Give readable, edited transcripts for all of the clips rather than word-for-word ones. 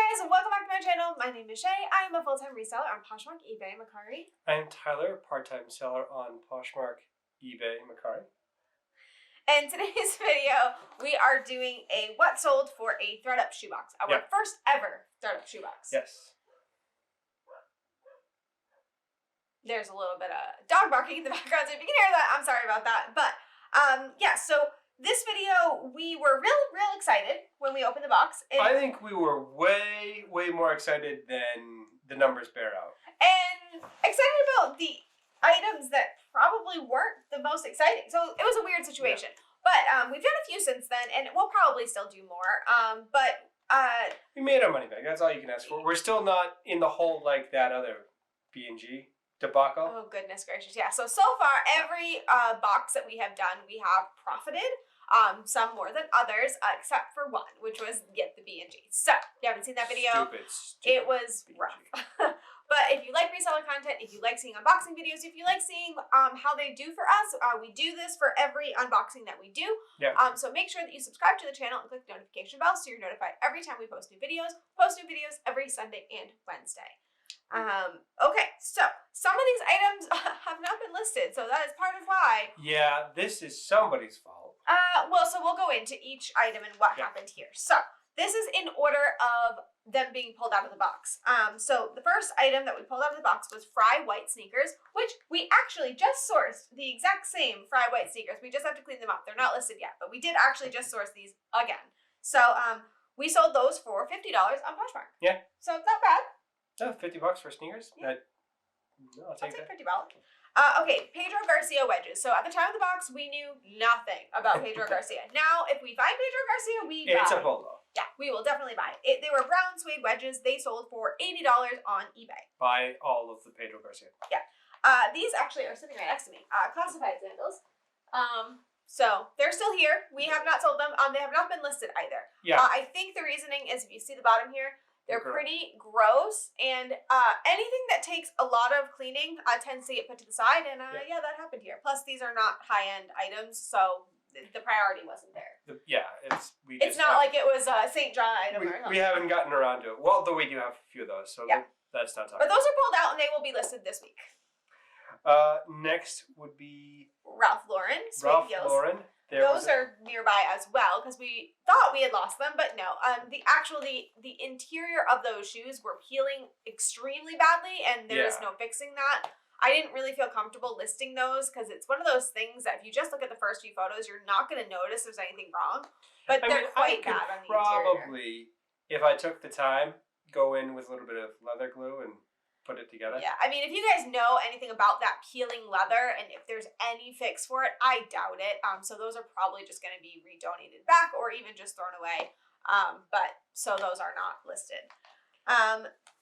guys, and welcome back to my channel. My name is Shay. I am a full-time reseller on Poshmark, eBay, Mercari. I am Tyler, part-time seller on Poshmark, eBay, Mercari. In today's video, we are doing a what sold for a thread-up shoebox. Our first ever thread-up shoebox. Yes. There's a little bit of dog barking in the background, so if you can hear that, I'm sorry about that. But yeah, so this video, we were real excited when we opened the box. I think we were way more excited than the numbers bear out. And excited about the items that probably weren't the most exciting. So it was a weird situation. Yeah. But we've done a few since then, and we'll probably still do more. We made our money back. That's all you can ask for. We're still not in the hole like that other B&G debacle. Oh, goodness gracious. Yeah. So far, every box that we have done, we have profited. Some more than others, except for one, which was Get the B&G. So, if you haven't seen that video, Stupid it was rough. But if you like reseller content, if you like seeing unboxing videos, if you like seeing how they do for us, we do this for every unboxing that we do. Yeah. So make sure that you subscribe to the channel and click the notification bell so you're notified every time we post new videos. Post new videos every Sunday and Wednesday. Okay, so some of these items have not been listed, so that is part of why. Yeah, this is somebody's fault. Well, so we'll go into each item and what happened here. So this is in order of them being pulled out of the box. So the first item that we pulled out of the box was Fry White sneakers, which we actually just sourced the exact same Fry White sneakers. We just have to clean them up. They're not listed yet, but we did actually just source these again. So we sold those for $50 on Poshmark. Yeah. So it's not bad. Oh, $50 for sneakers? Yeah. I'll take that. $50. Okay, Pedro Garcia wedges. So at the time of the box, we knew nothing about Pedro Garcia. Now, if we find Pedro Garcia, we buy. It's a bolo. Yeah, we will definitely buy it. They were brown suede wedges. They sold for $80 on eBay. Buy all of the Pedro Garcia. Yeah. These actually are sitting right next to me. Classified sandals. So they're still here. We have not sold them. They have not been listed either. Yeah. I think the reasoning is, if you see the bottom here, they're pretty gross, and anything that takes a lot of cleaning tends to get put to the side, and yeah, that happened here. Plus, these are not high-end items, so the priority wasn't there. It's not like it was a St. John item or something. We haven't gotten around to it. Well, though we do have a few of those, so that's not talking. But those are pulled out, and they will be listed this week. Next would be Ralph Lauren. Ralph Lauren. Those are nearby as well, because we thought we had lost them, but no. The interior of those shoes were peeling extremely badly, and there is no fixing that. I didn't really feel comfortable listing those, because it's one of those things that if you just look at the first few photos, you're not going to notice there's anything wrong. But they're quite bad on the interior. Probably, if I took the time, go in with a little bit of leather glue and put it together. Yeah, I mean, if you guys know anything about that peeling leather and if there's any fix for it, I doubt it. So those are probably just going to be redonated back or even just thrown away. So those are not listed.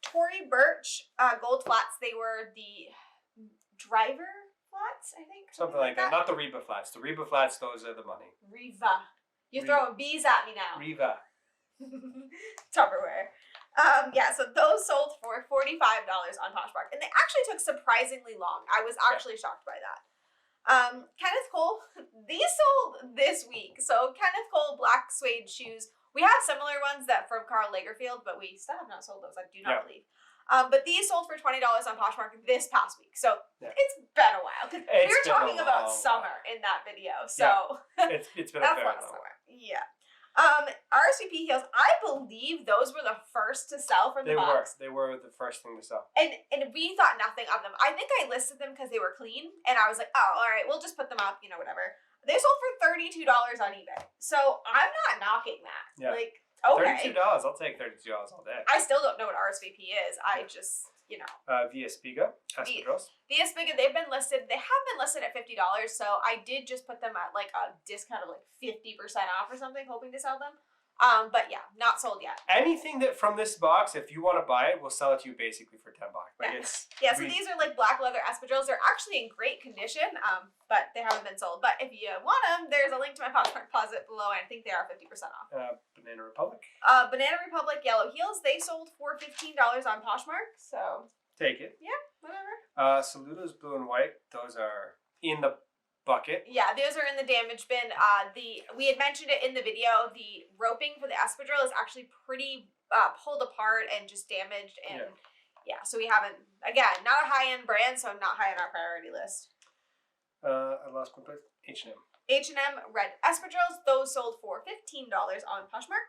Tory Burch gold flats. They were the driver flats, I think. Something like that. Not the Reba flats. The Reba flats, those are the money. Reva. You're throwing B's at me now. Reva. Tupperware. So those sold for $45 on Poshmark, and they actually took surprisingly long. I was actually shocked by that. Kenneth Cole, these sold this week. So Kenneth Cole black suede shoes. We have similar ones from Karl Lagerfeld, but we still have not sold those, I do not believe. But these sold for $20 on Poshmark this past week. So it's been a while, because we were talking about summer in that video. So it's been a very long while. Yeah. Rsvp Heels, I believe those were the first to sell from the box. They were the first thing to sell. And we thought nothing of them. I think I listed them because they were clean, and I was like, oh, all right, we'll just put them up, whatever. They sold for $32 on eBay. So I'm not knocking that. Yeah. Like, okay. $32, I'll take $32 all day. I still don't know what Rsvp is. I just, Via Spiga, espadrilles. Via Spiga, they've been listed. They have been listed at $50, so I did just put them at like a discount of like 50% off or something, hoping to sell them. But yeah, not sold yet. Anything that from this box, if you want to buy it, we'll sell it to you basically for $10. Like so these are like black leather espadrilles. They're actually in great condition, but they haven't been sold. But if you want them, there's a link to my Poshmark closet below, and I think they are 50% off. Banana Republic. Banana Republic yellow heels. They sold for $15 on Poshmark. So take it. Yeah, whatever. Saludos blue and white. Those are in the bucket. Yeah, those are in the damage bin. We had mentioned it in the video. The roping for the espadrille is actually pretty pulled apart and just damaged. And yeah, so we haven't, again, not a high-end brand, so not high on our priority list. I lost my place. H&M. H&M red espadrilles, those sold for $15 on Poshmark.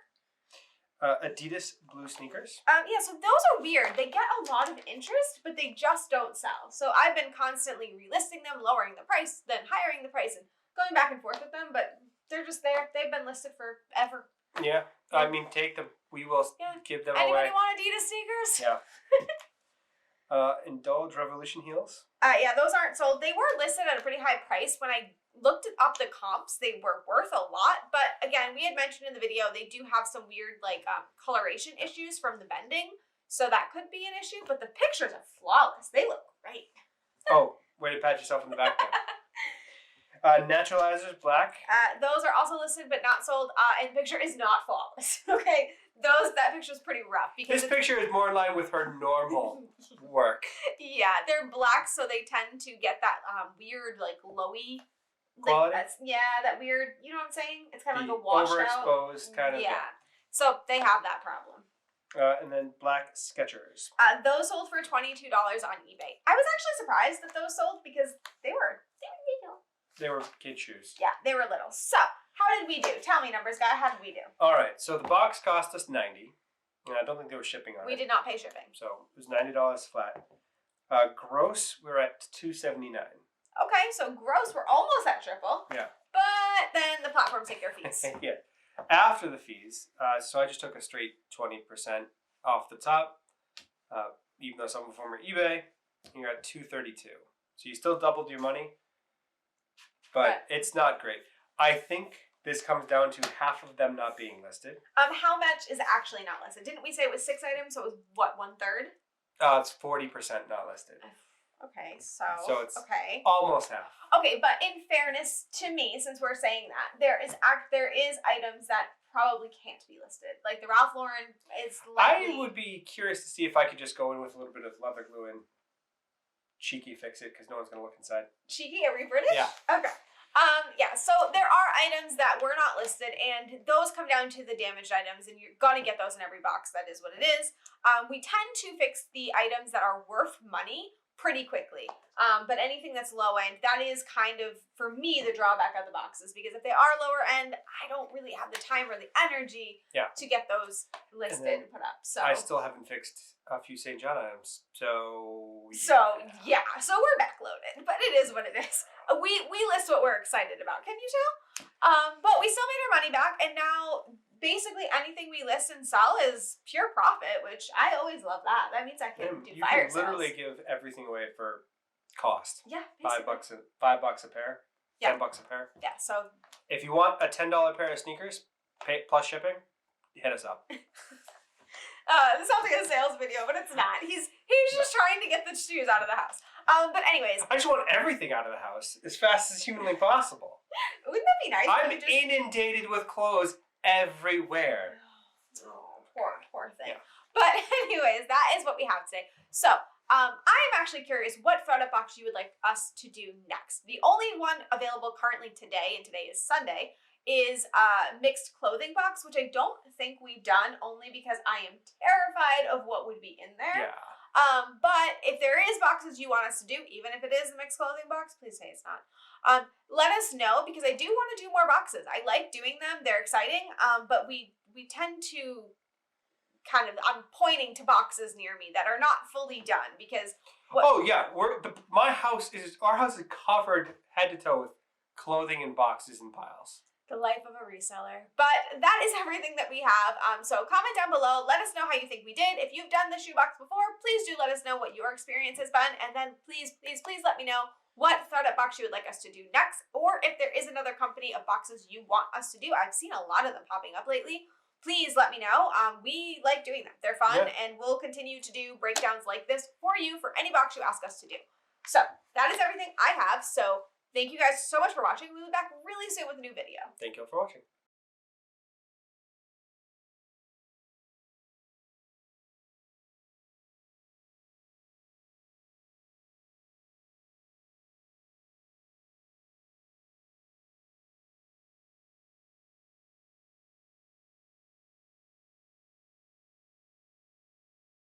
Adidas blue sneakers. Yeah, so those are weird. They get a lot of interest, but they just don't sell. So I've been constantly relisting them, lowering the price, then hiring the price, and going back and forth with them, but they're just there. They've been listed forever. Yeah, I mean, take them. We will give them away. Anybody want Adidas sneakers? Yeah. Indulge Revolution Heels. Yeah, those aren't sold. They were listed at a pretty high price. When I looked up the comps, they were worth a lot. But again, we had mentioned in the video, they do have some weird coloration issues from the bending. So that could be an issue, but the pictures are flawless. They look great. Oh, way to pat yourself in the back there. Naturalizers black. Those are also listed but not sold. And the picture is not flawless. Okay, that picture is pretty rough because this picture is more in line with her normal work. Yeah, they're black, so they tend to get that weird glowy quality. That weird. You know what I'm saying? It's kind of like a washed overexposed kind of. Yeah, so they have that problem. And then black Skechers. Those sold for $22 on eBay. I was actually surprised that those sold because they were little. They were kid shoes. Yeah, they were little. So, how did we do? Tell me, numbers guy. How did we do? All right. So the box cost us $90. And I don't think they were shipping on it. We did not pay shipping. So it was $90 flat. Gross, we're at $279. Okay, so gross, we're almost at triple. Yeah. But then the platforms take their fees. Yeah. After the fees, so I just took a straight 20% off the top, even though some of them were eBay, and you're at $232. So you still doubled your money, but it's not great. I think this comes down to half of them not being listed. How much is actually not listed? Didn't we say it was 6 items, so it was what, 1/3? It's 40% not listed. Okay, so it's okay. Almost half. Okay, but in fairness to me, since we're saying that, there is items that probably can't be listed. Like the Ralph Lauren is likely. I would be curious to see if I could just go in with a little bit of leather glue and cheeky fix it, because no one's going to look inside. Cheeky? Are we British? Yeah. Okay. Yeah, so there are items that were not listed, and those come down to the damaged items, and you're going to get those in every box. That is what it is. We tend to fix the items that are worth money pretty quickly. But anything that's low end, that is kind of, for me, the drawback of the boxes, because if they are lower end, I don't really have the time or the energy to get those listed and put up. So I still haven't fixed a few St. John items. So we're backloaded, but it is what it is. We list what we're excited about. Can you tell? But we still made our money back, and now basically anything we list and sell is pure profit, which I always love that. That means I can do fire sales. You can literally give everything away for cost. Yeah, $5 a pair. Yeah. $10 a pair. Yeah. So if you want a $10 pair of sneakers, pay plus shipping, hit us up. This sounds like a sales video, but it's not. He's just trying to get the shoes out of the house. But anyways, I just want everything out of the house as fast as humanly possible. Wouldn't that be nice? I'm inundated with clothes everywhere. Oh, poor thing. Yeah. But anyways, that is what we have today. So I am actually curious what throw-up box you would like us to do next. The only one available currently today, and today is Sunday, is a mixed clothing box, which I don't think we've done, only because I am terrified of what would be in there. Yeah. But if there is boxes you want us to do, even if it is a mixed clothing box, please say it's not. Let us know, because I do want to do more boxes. I like doing them. They're exciting. But we tend to I'm pointing to boxes near me that are not fully done, because our house is covered head to toe with clothing and boxes and piles. The life of a reseller. But that is everything that we have. So comment down below. Let us know how you think we did. If you've done the shoebox before, please do let us know what your experience has been. And then please, please, please let me know what throw-up box you would like us to do next. Or if there is another company of boxes you want us to do. I've seen a lot of them popping up lately. Please let me know. We like doing them. They're fun, and we'll continue to do breakdowns like this for you for any box you ask us to do. So that is everything I have. So thank you guys so much for watching. We'll be back really soon with a new video. Thank you all for watching.